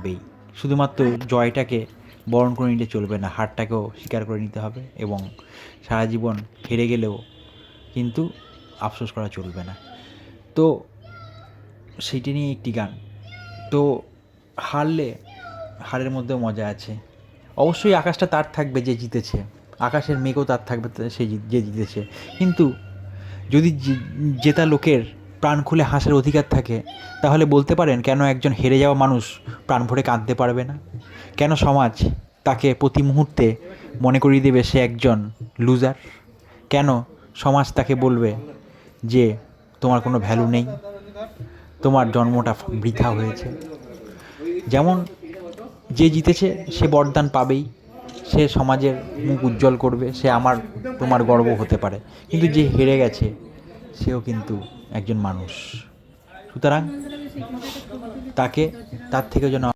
থাকবেই। শুধুমাত্র জয়টাকে বরণ করে নিতে চলবে না, হারটাকেও স্বীকার করে নিতে হবে এবং সারা জীবন হেরে গেলেও কিন্তু আফসোস করা চলবে না। তো সেইটা নিয়ে একটি গান। তো হারের মধ্যেও মজা আছে। অবশ্যই আকাশটা তার থাকবে যে জিতেছে, আকাশের মেঘও তার থাকবে যে জিতেছে। কিন্তু যদি জেতা লোকের প্রাণ খুলে হাসার অধিকার থাকে, তাহলে বলতে পারেন কেন একজন হেরে যাওয়া মানুষ প্রাণ ভরে কাঁদতে পারবে না? কেন সমাজ তাকে প্রতি মুহূর্তে মনে করিয়ে দেবে সে একজন লুজার? কেন সমাজ তাকে বলবে যে তোমার কোনো ভ্যালু নেই, তোমার জন্মটা বৃথা হয়েছে? যেমন যে জিতেছে সে বরদান পাবেই, সে সমাজের মুখ উজ্জ্বল করবে, সে তোমার গর্ব হতে পারে। কিন্তু যে হেরে গেছে সেও কিন্তু একজন মানুষ। সুতরাং তাকে তার থেকে যেন